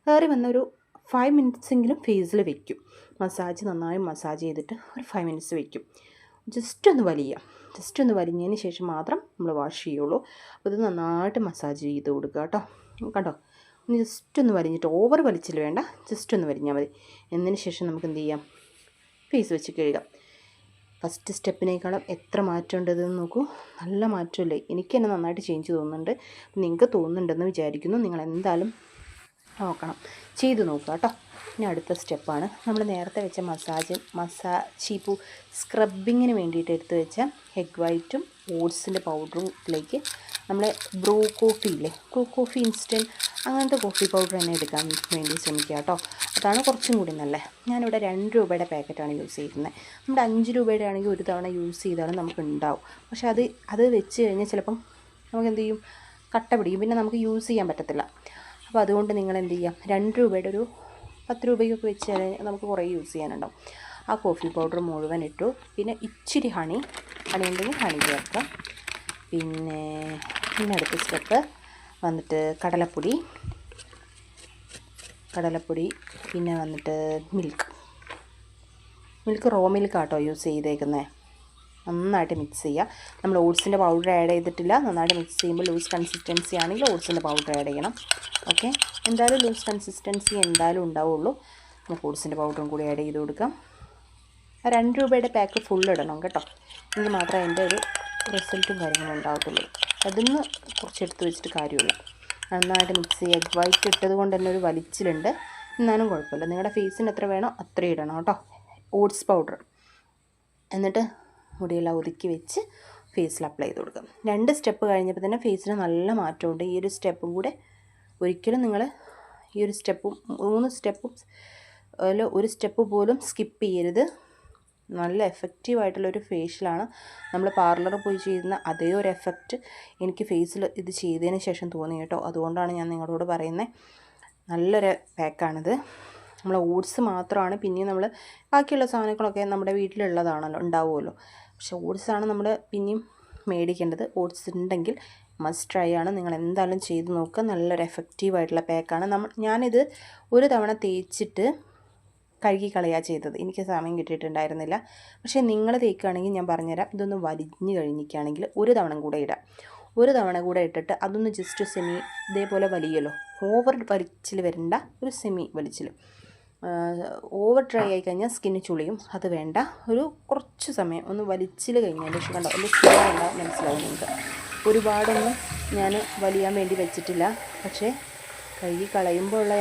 ഏറി വന്നൊരു 5 മിനിറ്റ്സെങ്കിലും ഫേസിൽ വെക്കും. നന്നായി മസാജ് ചെയ്തിട്ട് ഒരു 5 മിനിറ്റ്സ് വെക്കും. ജസ്റ്റ് ഒന്ന് വലിഞ്ഞതിന് ശേഷം മാത്രം നമ്മൾ വാഷ് ചെയ്യുള്ളൂ. അപ്പോൾ ഇത് നന്നായിട്ട് മസാജ് ചെയ്ത് കൊടുക്കുക കേട്ടോ. കണ്ടോ, ഒന്ന് ജസ്റ്റ് ഒന്ന് വലിഞ്ഞിട്ട്, ഓവർ വലിച്ചിൽ വേണ്ട, ജസ്റ്റ് ഒന്ന് വലിഞ്ഞാൽ മതി. എന്നതിന് ശേഷം നമുക്ക് എന്ത് ചെയ്യാം, ഫേസ് വെച്ച് കഴുകാം. ഫസ്റ്റ് സ്റ്റെപ്പിനേക്കാളും എത്ര മാറ്റം ഉണ്ടെന്ന് നോക്കൂ. നല്ല മാറ്റമല്ലേ? എനിക്ക് തന്നെ നന്നായിട്ട് ചേഞ്ച് തോന്നുന്നുണ്ട്. നിങ്ങൾക്ക് തോന്നുന്നുണ്ടെന്ന് വിചാരിക്കുന്നു. നിങ്ങൾ എന്തായാലും നോക്കണം, ചെയ്ത് നോക്കുക കേട്ടോ. ഇനി അടുത്ത സ്റ്റെപ്പാണ് നമ്മൾ നേരത്തെ വെച്ച സ്ക്രബിങ്ങിന് വേണ്ടിയിട്ട് എടുത്ത് വെച്ച എഗ് വൈറ്റും ഓട്സിൻ്റെ പൗഡറും ഇതിലേക്ക് നമ്മൾ ബ്രൂ കോഫി ഇൻസ്റ്റൻറ്റ് അങ്ങനത്തെ കോഫി പൗഡർ തന്നെ എടുക്കാൻ വേണ്ടി ശ്രമിക്കുക കേട്ടോ. അതാണ് കുറച്ചും കൂടി നല്ലത്. ഞാനിവിടെ 2 രൂപയുടെ പാക്കറ്റാണ് യൂസ് ചെയ്യുന്നത്. നമ്മുടെ 5 രൂപയുടെ ആണെങ്കിൽ ഒരു തവണ യൂസ് ചെയ്താലും നമുക്ക് ഉണ്ടാവും. പക്ഷെ അത് വെച്ച് കഴിഞ്ഞാൽ ചിലപ്പം നമുക്ക് എന്ത് ചെയ്യും, കട്ട പിടിക്കും, പിന്നെ നമുക്ക് യൂസ് ചെയ്യാൻ പറ്റത്തില്ല. അപ്പോൾ അതുകൊണ്ട് നിങ്ങൾ എന്ത് ചെയ്യാം, 2 രൂപയുടെ ഒരു 10 രൂപയ്ക്കൊക്കെ വെച്ച് കഴിഞ്ഞാൽ നമുക്ക് കുറേ യൂസ് ചെയ്യാനുണ്ടാവും. ആ കോഫി പൗഡർ മുഴുവൻ ഇട്ടു. പിന്നെ ഇച്ചിരി ഹണി ഉണ്ടെങ്കിൽ ഹണി ചേർക്കാം. പിന്നെ അടുത്ത സ്റ്റെപ്പ് വന്നിട്ട് കടലപ്പൊടി, പിന്നെ വന്നിട്ട് മിൽക്ക് റോ മിൽക്കാട്ടോ യൂസ് ചെയ്തേക്കുന്നത്. നന്നായിട്ട് മിക്സ് ചെയ്യുക. നമ്മൾ ഓട്സിൻ്റെ പൗഡർ ആഡ് ചെയ്തിട്ടില്ല. നന്നായിട്ട് മിക്സ് ചെയ്യുമ്പോൾ ലൂസ് കൺസിസ്റ്റൻസി ആണെങ്കിൽ ഓട്സിൻ്റെ പൗഡർ ആഡ് ചെയ്യണം. ഓക്കെ, എന്തായാലും ലൂസ് കൺസിസ്റ്റൻസി എന്തായാലും ഉണ്ടാവുള്ളൂ. നമുക്ക് ഓട്സിൻ്റെ പൗഡറും കൂടി ആഡ് ചെയ്ത് കൊടുക്കാം. 2 രൂപയുടെ പാക്ക് ഫുൾ ഇടണം കേട്ടോ. എങ്കിൽ മാത്രമേ അതിൻ്റെ ഒരു റിസൾട്ടും കാര്യങ്ങളും ഉണ്ടാകത്തുള്ളൂ. അതിന്ന് കുറച്ചെടുത്ത് വെച്ചിട്ട് കാര്യമില്ല. നന്നായിട്ട് മിക്സ് ചെയ്യുക. എഗ് വൈറ്റ് ഇട്ടത് കൊണ്ട് തന്നെ ഒരു വലിച്ചിലുണ്ട്, എന്നാലും കുഴപ്പമില്ല. നിങ്ങളുടെ ഫേസിന് എത്ര വേണോ അത്രയും ഇടണം കേട്ടോ, ഓട്സ് പൗഡർ. എന്നിട്ട് മുടിയെല്ലാം ഒതുക്കി വെച്ച് ഫേസിൽ അപ്ലൈ ചെയ്ത് കൊടുക്കാം. 2 സ്റ്റെപ്പ് കഴിഞ്ഞപ്പോൾ തന്നെ ഫേസിന് നല്ല മാറ്റമുണ്ട്. ഈ ഒരു സ്റ്റെപ്പും കൂടെ ഒരിക്കലും നിങ്ങൾ ഈ ഒരു സ്റ്റെപ്പും 3 സ്റ്റെപ്പും ഒരു സ്റ്റെപ്പ് പോലും സ്കിപ്പ് ചെയ്യരുത്. നല്ല എഫക്റ്റീവായിട്ടുള്ളൊരു ഫേഷ്യലാണ്. നമ്മൾ പാർലറിൽ പോയി ചെയ്യുന്ന അതേ ഒരു എഫക്റ്റ് എനിക്ക് ഫേസിൽ ഇത് ചെയ്തതിന് ശേഷം തോന്നി കേട്ടോ. അതുകൊണ്ടാണ് ഞാൻ നിങ്ങളോട് പറയുന്നത്. നല്ലൊരു പാക്കാണിത്. നമ്മൾ ഓട്സ് മാത്രമാണ്, പിന്നെയും നമ്മൾ ബാക്കിയുള്ള സാധനങ്ങളൊക്കെ നമ്മുടെ വീട്ടിലുള്ളതാണല്ലോ, ഉണ്ടാവുമല്ലോ. പക്ഷേ ഓട്സാണ് നമ്മൾ പിന്നെയും മേടിക്കേണ്ടത്. ഓട്സ് ഉണ്ടെങ്കിൽ മസ്റ്റ് ട്രൈ ആണ്. നിങ്ങൾ എന്തായാലും ചെയ്ത് നോക്കുക. നല്ലൊരു എഫക്റ്റീവായിട്ടുള്ള പാക്കാണ്. ഞാനിത് ഒരു തവണ തേച്ചിട്ട് കഴുകി കളയുക ചെയ്തത്. എനിക്ക് സമയം കിട്ടിയിട്ടുണ്ടായിരുന്നില്ല. പക്ഷേ നിങ്ങൾ തേക്കുകയാണെങ്കിൽ ഞാൻ പറഞ്ഞുതരാം, ഇതൊന്ന് വലിഞ്ഞ് കഴിഞ്ഞിരിക്കുകയാണെങ്കിൽ ഒരു തവണ കൂടെ ഇട്ടിട്ട് അതൊന്ന് ജസ്റ്റ് സെമി ഇതേപോലെ വലിയല്ലോ, ഓവർ വലിച്ചിൽ വരണ്ട, ഒരു സെമി വലിച്ചിൽ. ഓവർ ഡ്രൈ ആയി കഴിഞ്ഞാൽ സ്കിന്ന് ചുളിയും, അത് വേണ്ട. ഒരു കുറച്ച് സമയം ഒന്ന് വലിച്ചിൽ കഴിഞ്ഞതിന് ശേഷം കണ്ടോ എൻ്റെ സ്കിൻ ഉണ്ടാവും, മനസ്സിലാവും നിങ്ങൾക്ക്. ഒരുപാടൊന്നും ഞാൻ വലിയാൻ വേണ്ടി വെച്ചിട്ടില്ല. പക്ഷേ കഴുകി കളയുമ്പോൾ ഉള്ള